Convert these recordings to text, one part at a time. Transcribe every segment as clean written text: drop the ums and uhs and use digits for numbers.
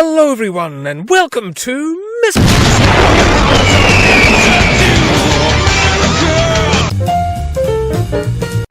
Hello everyone, and welcome to Miss...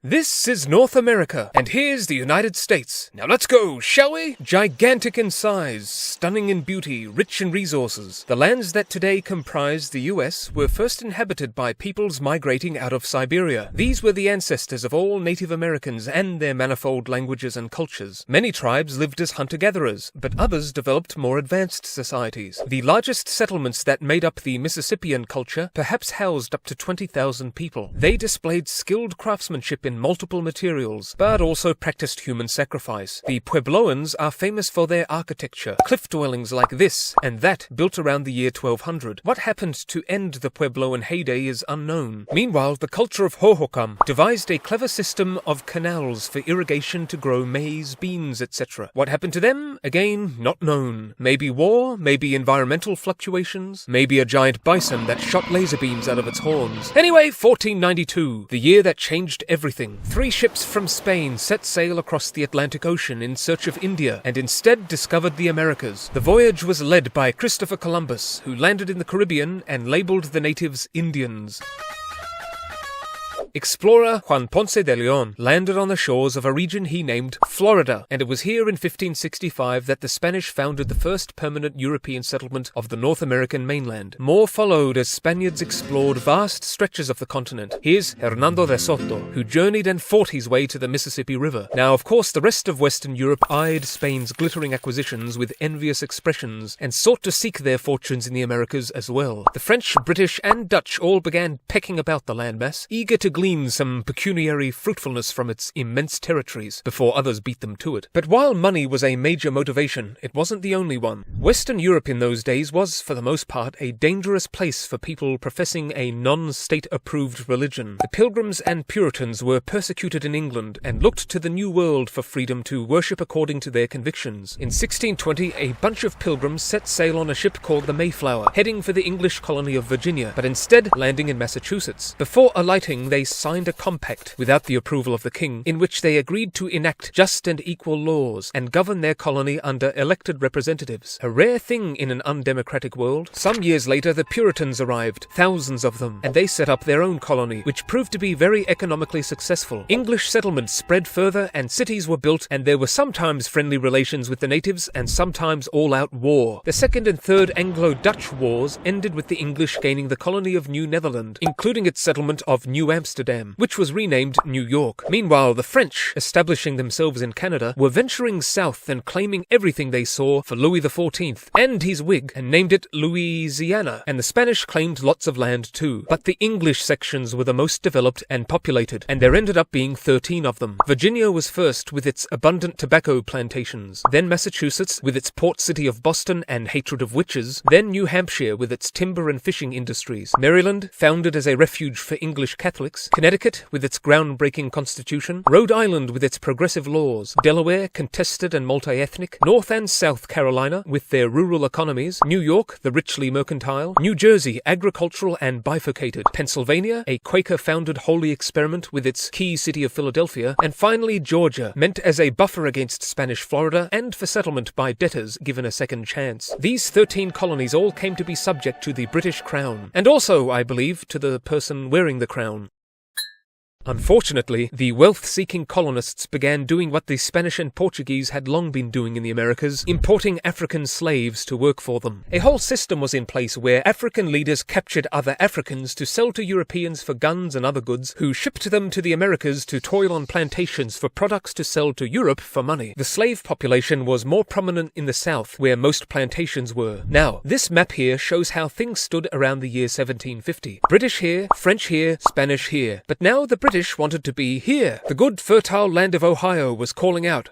This is North America, and here's the United States. Now let's go, shall we? Gigantic in size, stunning in beauty, rich in resources. The lands that today comprise the US were first inhabited by peoples migrating out of Siberia. These were the ancestors of all Native Americans and their manifold languages and cultures. Many tribes lived as hunter-gatherers, but others developed more advanced societies. The largest settlements that made up the Mississippian culture perhaps housed up to 20,000 people. They displayed skilled craftsmanship in multiple materials, but also practiced human sacrifice. The Puebloans are famous for their architecture, cliff dwellings like this and that built around the year 1200. What happened to end the Puebloan heyday is unknown. Meanwhile, the culture of Hohokam devised a clever system of canals for irrigation to grow maize, beans, etc. What happened to them? Again, not known. Maybe war, maybe environmental fluctuations, maybe a giant bison that shot laser beams out of its horns. Anyway, 1492, the year that changed everything. 3 ships from Spain set sail across the Atlantic Ocean in search of India and instead discovered the Americas. The voyage was led by Christopher Columbus, who landed in the Caribbean and labeled the natives Indians. Explorer Juan Ponce de Leon landed on the shores of a region he named Florida, and it was here in 1565 that the Spanish founded the first permanent European settlement of the North American mainland. More followed as Spaniards explored vast stretches of the continent. Here's Hernando de Soto, who journeyed and fought his way to the Mississippi River. Now, of course, the rest of Western Europe eyed Spain's glittering acquisitions with envious expressions and sought to seek their fortunes in the Americas as well. The French, British, and Dutch all began pecking about the landmass, eager to glean some pecuniary fruitfulness from its immense territories before others beat them to it. But while money was a major motivation, it wasn't the only one. Western Europe in those days was, for the most part, a dangerous place for people professing a non-state-approved religion. The Pilgrims and Puritans were persecuted in England and looked to the New World for freedom to worship according to their convictions. In 1620, a bunch of pilgrims set sail on a ship called the Mayflower, heading for the English colony of Virginia, but instead landing in Massachusetts. Before alighting, they signed a compact, without the approval of the king, in which they agreed to enact just and equal laws and govern their colony under elected representatives. A rare thing in an undemocratic world. Some years later, the Puritans arrived, thousands of them, and they set up their own colony, which proved to be very economically successful. English settlements spread further and cities were built, and there were sometimes friendly relations with the natives and sometimes all-out war. The Second and Third Anglo-Dutch Wars ended with the English gaining the colony of New Netherland, including its settlement of New Amsterdam, which was renamed New York. Meanwhile, the French, establishing themselves in Canada, were venturing south and claiming everything they saw for Louis XIV and his wig, and named it Louisiana, and the Spanish claimed lots of land too. But the English sections were the most developed and populated, and there ended up being 13 of them. Virginia was first with its abundant tobacco plantations, then Massachusetts with its port city of Boston and hatred of witches, then New Hampshire with its timber and fishing industries, Maryland, founded as a refuge for English Catholics, Connecticut with its groundbreaking constitution, Rhode Island with its progressive laws, Delaware, contested and multi-ethnic, North and South Carolina with their rural economies, New York, the richly mercantile, New Jersey, agricultural and bifurcated, Pennsylvania, a Quaker-founded holy experiment with its key city of Philadelphia, and finally Georgia, meant as a buffer against Spanish Florida and for settlement by debtors given a second chance. These 13 colonies all came to be subject to the British Crown, and also, I believe, to the person wearing the crown. Unfortunately, the wealth-seeking colonists began doing what the Spanish and Portuguese had long been doing in the Americas, importing African slaves to work for them. A whole system was in place where African leaders captured other Africans to sell to Europeans for guns and other goods, who shipped them to the Americas to toil on plantations for products to sell to Europe for money. The slave population was more prominent in the South, where most plantations were. Now, this map here shows how things stood around the year 1750. British here, French here, Spanish here. But now the British wanted to be here. The good fertile land of Ohio was calling out.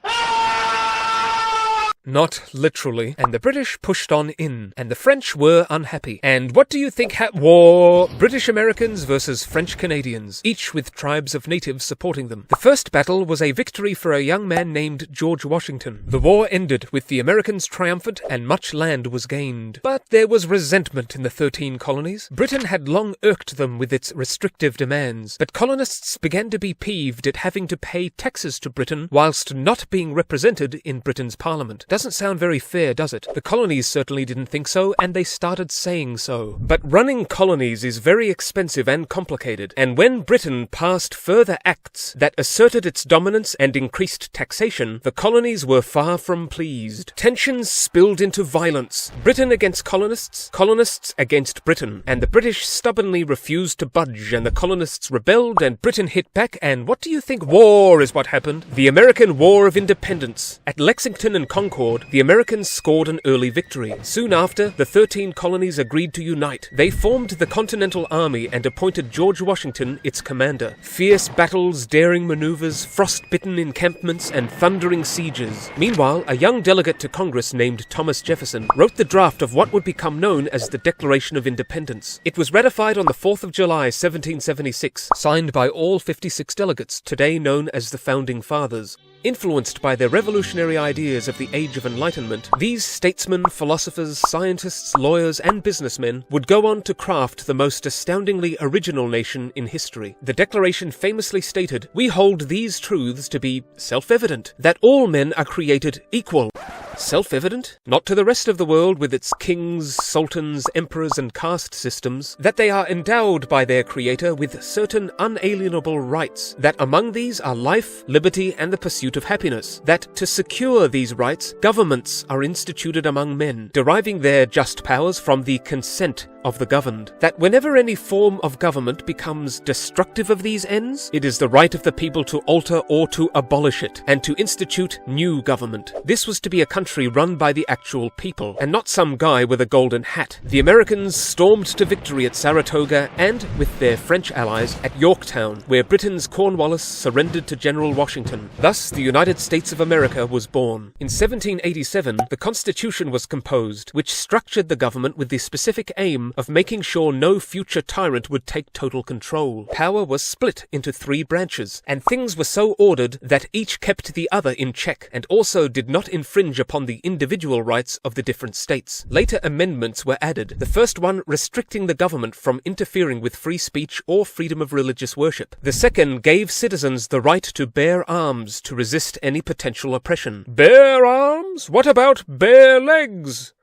Not literally. And the British pushed on in, and the French were unhappy. And what do you think war? British Americans versus French Canadians, each with tribes of natives supporting them. The first battle was a victory for a young man named George Washington. The war ended with the Americans triumphant and much land was gained. But there was resentment in the 13 colonies. Britain had long irked them with its restrictive demands, but colonists began to be peeved at having to pay taxes to Britain whilst not being represented in Britain's parliament. Doesn't sound very fair, does it? The colonies certainly didn't think so, and they started saying so. But running colonies is very expensive and complicated, and when Britain passed further acts that asserted its dominance and increased taxation, the colonies were far from pleased. Tensions spilled into violence. Britain against colonists, colonists against Britain, and the British stubbornly refused to budge, and the colonists rebelled, and Britain hit back, and what do you think? War is what happened. The American War of Independence. At Lexington and Concord, the Americans scored an early victory. Soon after, the 13 colonies agreed to unite. They formed the Continental Army and appointed George Washington its commander. Fierce battles, daring maneuvers, frost-bitten encampments, and thundering sieges. Meanwhile, a young delegate to Congress named Thomas Jefferson wrote the draft of what would become known as the Declaration of Independence. It was ratified on the 4th of July, 1776, signed by all 56 delegates, today known as the Founding Fathers. Influenced by their revolutionary ideas of the Age of Enlightenment, these statesmen, philosophers, scientists, lawyers, and businessmen would go on to craft the most astoundingly original nation in history. The Declaration famously stated, "We hold these truths to be self-evident, that all men are created equal." Self-evident? Not to the rest of the world with its kings, sultans, emperors, and caste systems, that they are endowed by their Creator with certain unalienable rights, that among these are life, liberty, and the pursuit of happiness, that to secure these rights, governments are instituted among men, deriving their just powers from the consent of the governed, that whenever any form of government becomes destructive of these ends, it is the right of the people to alter or to abolish it, and to institute new government. This was to be a country run by the actual people, and not some guy with a golden hat. The Americans stormed to victory at Saratoga and, with their French allies, at Yorktown, where Britain's Cornwallis surrendered to General Washington. Thus, the United States of America was born. In 1787, the Constitution was composed, which structured the government with the specific aim of making sure no future tyrant would take total control. Power was split into 3 branches, and things were so ordered that each kept the other in check, and also did not infringe upon the individual rights of the different states. Later amendments were added, the first one restricting the government from interfering with free speech or freedom of religious worship. The second gave citizens the right to bear arms to resist any potential oppression. Bear arms? What about bare legs?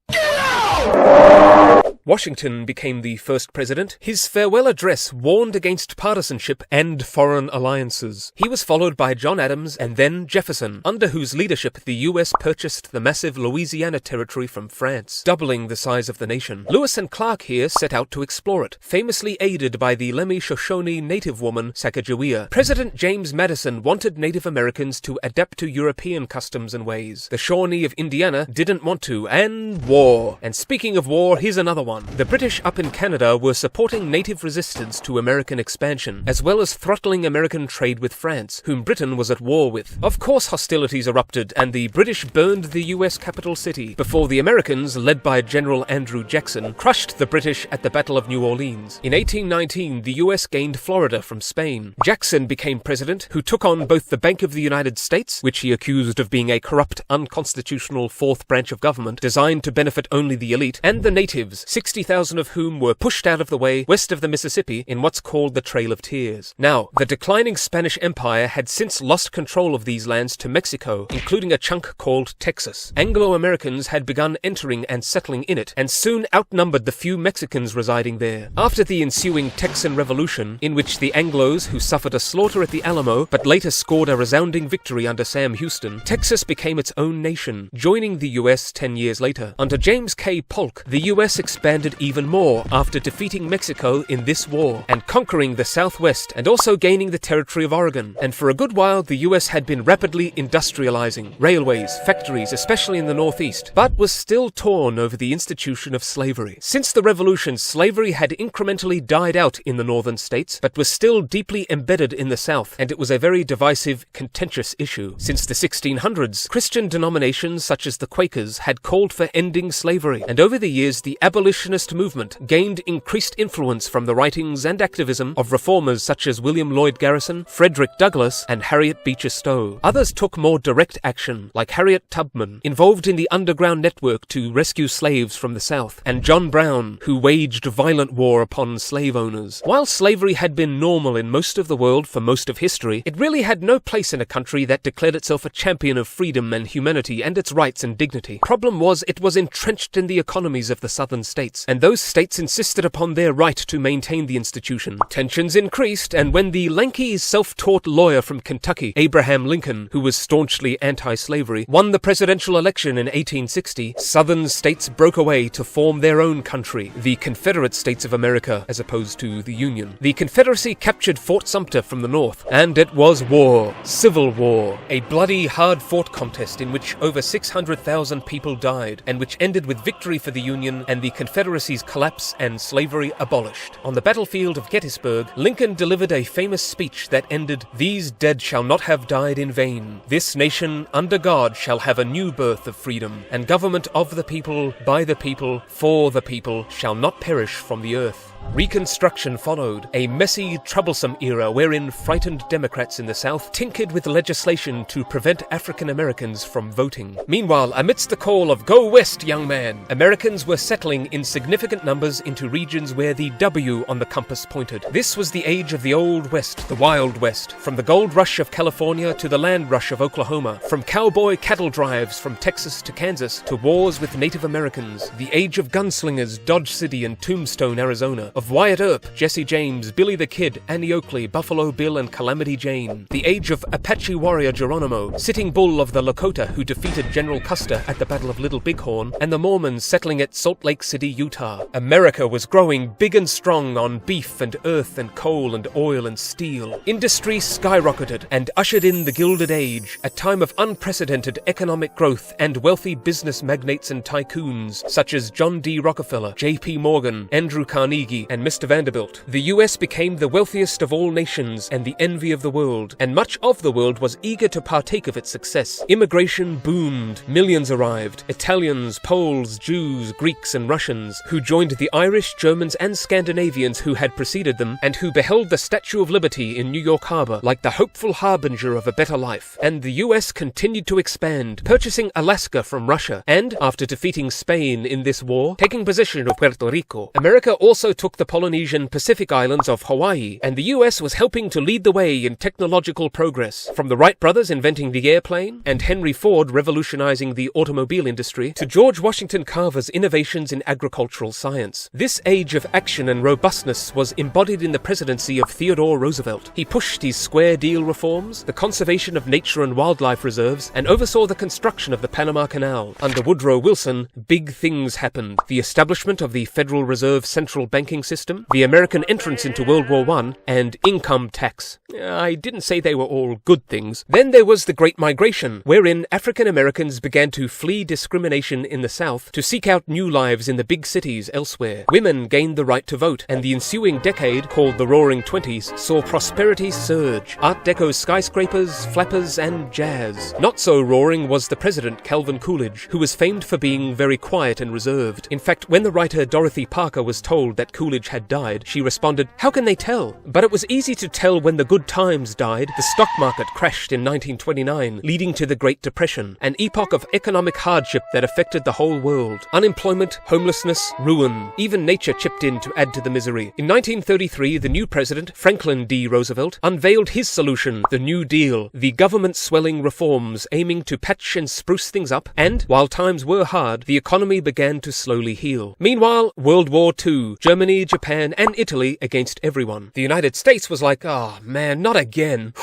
Get out! Washington became the first president. His farewell address warned against partisanship and foreign alliances. He was followed by John Adams and then Jefferson, under whose leadership the U.S. purchased the massive Louisiana territory from France, doubling the size of the nation. Lewis and Clark here set out to explore it, famously aided by the Lemhi-Shoshone native woman Sacagawea. President James Madison wanted Native Americans to adapt to European customs and ways. The Shawnee of Indiana didn't want to, and war. And speaking of war, here's another one. The British up in Canada were supporting native resistance to American expansion, as well as throttling American trade with France, whom Britain was at war with. Of course hostilities erupted, and the British burned the US capital city, before the Americans, led by General Andrew Jackson, crushed the British at the Battle of New Orleans. In 1819, the US gained Florida from Spain. Jackson became president, who took on both the Bank of the United States, which he accused of being a corrupt, unconstitutional fourth branch of government designed to benefit only the elite, and the natives, 60,000 of whom were pushed out of the way west of the Mississippi in what's called the Trail of Tears. Now, the declining Spanish Empire had since lost control of these lands to Mexico, including a chunk called Texas. Anglo-Americans had begun entering and settling in it, and soon outnumbered the few Mexicans residing there. After the ensuing Texan Revolution, in which the Anglos, who suffered a slaughter at the Alamo, but later scored a resounding victory under Sam Houston, Texas became its own nation, joining the US 10 years later. Under James K. Polk, the US expanded even more after defeating Mexico in this war and conquering the Southwest and also gaining the territory of Oregon. And for a good while, the US had been rapidly industrializing, railways, factories, especially in the Northeast, but was still torn over the institution of slavery. Since the Revolution, slavery had incrementally died out in the northern states, but was still deeply embedded in the South, and it was a very divisive, contentious issue. Since the 1600s, Christian denominations such as the Quakers had called for ending slavery, and over the years, the abolition abolitionist movement gained increased influence from the writings and activism of reformers such as William Lloyd Garrison, Frederick Douglass, and Harriet Beecher Stowe. Others took more direct action, like Harriet Tubman, involved in the underground network to rescue slaves from the South, and John Brown, who waged violent war upon slave owners. While slavery had been normal in most of the world for most of history, it really had no place in a country that declared itself a champion of freedom and humanity and its rights and dignity. Problem was, it was entrenched in the economies of the southern states, and those states insisted upon their right to maintain the institution. Tensions increased, and when the lanky, self-taught lawyer from Kentucky, Abraham Lincoln, who was staunchly anti-slavery, won the presidential election in 1860, southern states broke away to form their own country, the Confederate States of America, as opposed to the Union. The Confederacy captured Fort Sumter from the north, and it was war. Civil War. A bloody, hard-fought contest in which over 600,000 people died, and which ended with victory for the Union and the Confederacy's collapse and slavery abolished. On the battlefield of Gettysburg, Lincoln delivered a famous speech that ended, "These dead shall not have died in vain. This nation, under God, shall have a new birth of freedom, and government of the people, by the people, for the people, shall not perish from the earth." Reconstruction followed, a messy, troublesome era wherein frightened Democrats in the South tinkered with legislation to prevent African Americans from voting. Meanwhile, amidst the call of "Go West, young man," Americans were settling in significant numbers into regions where the W on the compass pointed. This was the age of the Old West, the Wild West, from the gold rush of California to the land rush of Oklahoma, from cowboy cattle drives from Texas to Kansas to wars with Native Americans, the age of gunslingers, Dodge City and Tombstone, Arizona, of Wyatt Earp, Jesse James, Billy the Kid, Annie Oakley, Buffalo Bill, and Calamity Jane. The age of Apache warrior Geronimo, Sitting Bull of the Lakota who defeated General Custer at the Battle of Little Bighorn, and the Mormons settling at Salt Lake City, Utah. America was growing big and strong on beef and earth and coal and oil and steel. Industry skyrocketed and ushered in the Gilded Age, a time of unprecedented economic growth and wealthy business magnates and tycoons such as John D. Rockefeller, J.P. Morgan, Andrew Carnegie, and Mr. Vanderbilt. The US became the wealthiest of all nations and the envy of the world, and much of the world was eager to partake of its success. Immigration boomed. Millions arrived. Italians, Poles, Jews, Greeks, and Russians, who joined the Irish, Germans, and Scandinavians who had preceded them, and who beheld the Statue of Liberty in New York Harbor like the hopeful harbinger of a better life. And the US continued to expand, purchasing Alaska from Russia, and, after defeating Spain in this war, taking possession of Puerto Rico. America also took the Polynesian Pacific islands of Hawaii, and the US was helping to lead the way in technological progress, from the Wright brothers inventing the airplane, and Henry Ford revolutionizing the automobile industry, to George Washington Carver's innovations in agricultural science. This age of action and robustness was embodied in the presidency of Theodore Roosevelt. He pushed his Square Deal reforms, the conservation of nature and wildlife reserves, and oversaw the construction of the Panama Canal. Under Woodrow Wilson, big things happened. The establishment of the Federal Reserve Central Banking System, the American entrance into World War I, and income tax. I didn't say they were all good things. Then there was the Great Migration, wherein African Americans began to flee discrimination in the South to seek out new lives in the big cities elsewhere. Women gained the right to vote, and the ensuing decade, called the Roaring Twenties, saw prosperity surge. Art Deco skyscrapers, flappers, and jazz. Not so roaring was the president, Calvin Coolidge, who was famed for being very quiet and reserved. In fact, when the writer Dorothy Parker was told that Coolidge had died, she responded, "How can they tell?" But it was easy to tell when the good times died. The stock market crashed in 1929, leading to the Great Depression, an epoch of economic hardship that affected the whole world. Unemployment, homelessness, ruin. Even nature chipped in to add to the misery. In 1933, the new president, Franklin D. Roosevelt, unveiled his solution, the New Deal, the government-swelling reforms aiming to patch and spruce things up, and, while times were hard, the economy began to slowly heal. Meanwhile, World War II, Germany, Japan, and Italy against everyone. The United States was like, "Oh man, not again.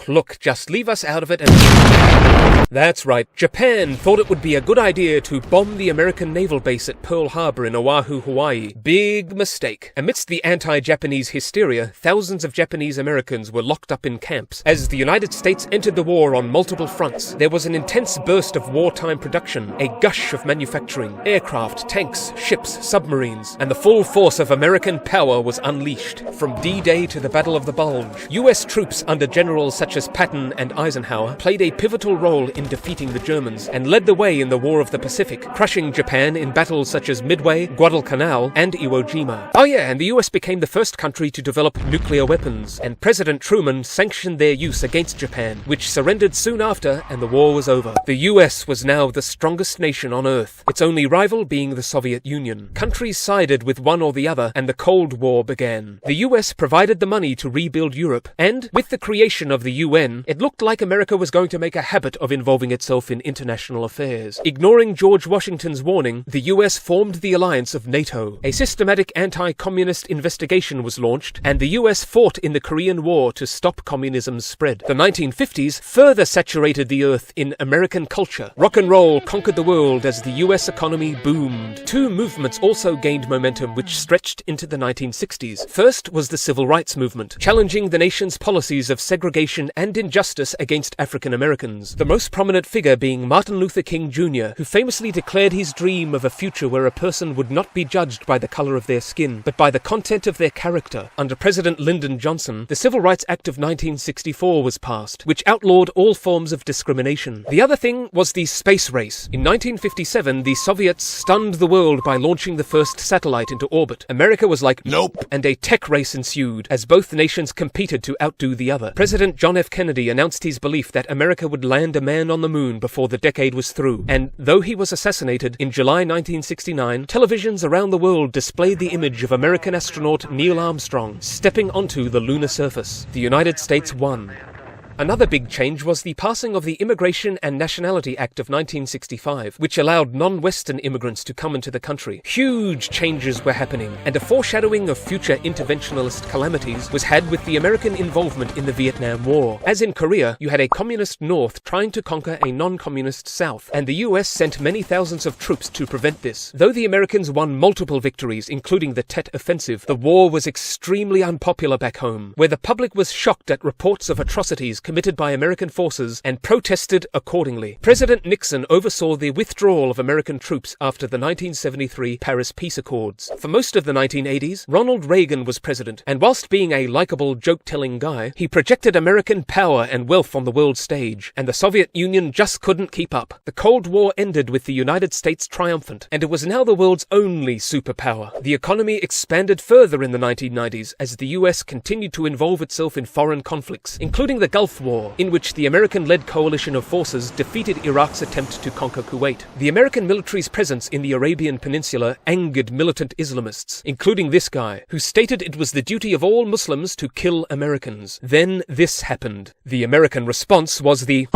Look, just leave us out of it and..." That's right, Japan thought it would be a good idea to bomb the American naval base at Pearl Harbor in Oahu, Hawaii. Big mistake. Amidst the anti-Japanese hysteria, thousands of Japanese Americans were locked up in camps. As the United States entered the war on multiple fronts, there was an intense burst of wartime production, a gush of manufacturing, aircraft, tanks, ships, submarines, and the full force of American power was unleashed. From D-Day to the Battle of the Bulge, US troops under generals such as Patton and Eisenhower played a pivotal role in defeating the Germans and led the way in the War of the Pacific, crushing Japan in battles such as Midway, Guadalcanal, and Iwo Jima. Oh yeah, and the US became the first country to develop nuclear weapons, and President Truman sanctioned their use against Japan, which surrendered soon after, and the war was over. The US was now the strongest nation on Earth, its only rival being the Soviet Union. Countries sided with one or the other, and the Cold War began. The US provided the money to rebuild Europe, and with the creation of the UN, it looked like America was going to make a habit of involving itself in international affairs. Ignoring George Washington's warning, the US formed the alliance of NATO. A systematic anti-communist investigation was launched, and the US fought in the Korean War to stop communism's spread. The 1950s further saturated the earth in American culture. Rock and roll conquered the world as the US economy boomed. Two movements also gained momentum which stretched into the 1960s. First was the Civil Rights Movement, challenging the nation's policies of segregation and injustice against African Americans. The most prominent figure being Martin Luther King Jr., who famously declared his dream of a future where a person would not be judged by the color of their skin, but by the content of their character. Under President Lyndon Johnson, the Civil Rights Act of 1964 was passed, which outlawed all forms of discrimination. The other thing was the space race. In 1957, the Soviets stunned the world by launching the first satellite into orbit. America was like, nope, and a tech race ensued, as both nations competed to outdo the other. President John F. Kennedy announced his belief that America would land a man on the moon before the decade was through, and though he was assassinated in July 1969, televisions around the world displayed the image of American astronaut Neil Armstrong stepping onto the lunar surface. The United States won. Another big change was the passing of the Immigration and Nationality Act of 1965, which allowed non-Western immigrants to come into the country. Huge changes were happening, and a foreshadowing of future interventionist calamities was had with the American involvement in the Vietnam War. As in Korea, you had a communist North trying to conquer a non-communist South, and the US sent many thousands of troops to prevent this. Though the Americans won multiple victories, including the Tet Offensive, the war was extremely unpopular back home, where the public was shocked at reports of atrocities committed by American forces and protested accordingly. President Nixon oversaw the withdrawal of American troops after the 1973 Paris Peace Accords. For most of the 1980s, Ronald Reagan was president, and whilst being a likable joke-telling guy, he projected American power and wealth on the world stage, and the Soviet Union just couldn't keep up. The Cold War ended with the United States triumphant, and it was now the world's only superpower. The economy expanded further in the 1990s as the US continued to involve itself in foreign conflicts, including the Gulf War, in which the American-led coalition of forces defeated Iraq's attempt to conquer Kuwait. The American military's presence in the Arabian Peninsula angered militant Islamists, including this guy, who stated it was the duty of all Muslims to kill Americans. Then this happened. The American response was the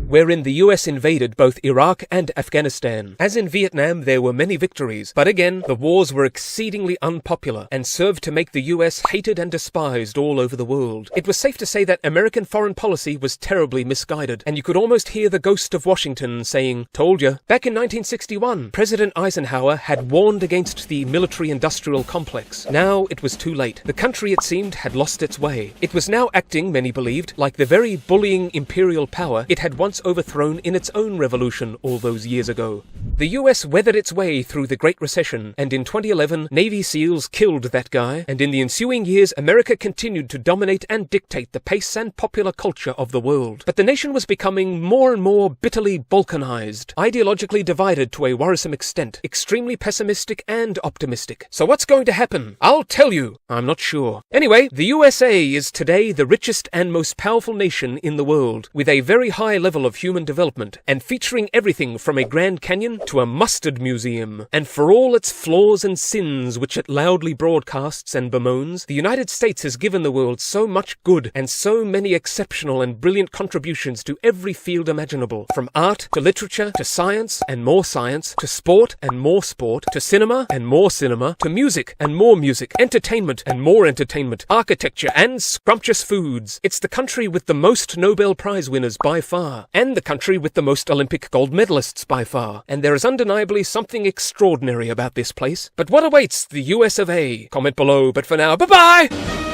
wherein the US invaded both Iraq and Afghanistan. As in Vietnam, there were many victories, but again, the wars were exceedingly unpopular and served to make the US hated and despised all over the world. It was safe to say that American foreign policy was terribly misguided, and you could almost hear the ghost of Washington saying, "Told ya." Back in 1961, President Eisenhower had warned against the military-industrial complex. Now it was too late. The country, it seemed, had lost its way. It was now acting, many believed, like the very bullying imperial power it had once overthrown in its own revolution all those years ago. The US weathered its way through the Great Recession, and in 2011, Navy SEALs killed that guy, and in the ensuing years, America continued to dominate and dictate the pace and popular culture of the world. But the nation was becoming more and more bitterly balkanized, ideologically divided to a worrisome extent, extremely pessimistic and optimistic. So what's going to happen? I'll tell you. I'm not sure. Anyway, the USA is today the richest and most powerful nation in the world, with a very high level of human development, and featuring everything from a Grand Canyon to a mustard museum. And for all its flaws and sins which it loudly broadcasts and bemoans, the United States has given the world so much good and so many exceptional and brilliant contributions to every field imaginable, from art to literature to science and more science, to sport and more sport, to cinema and more cinema, to music and more music, entertainment and more entertainment, architecture and scrumptious foods. It's the country with the most Nobel Prize winners by far, and the country with the most Olympic gold medalists by far. And there is undeniably something extraordinary about this place. But what awaits the US of A? Comment below, but for now, bye-bye!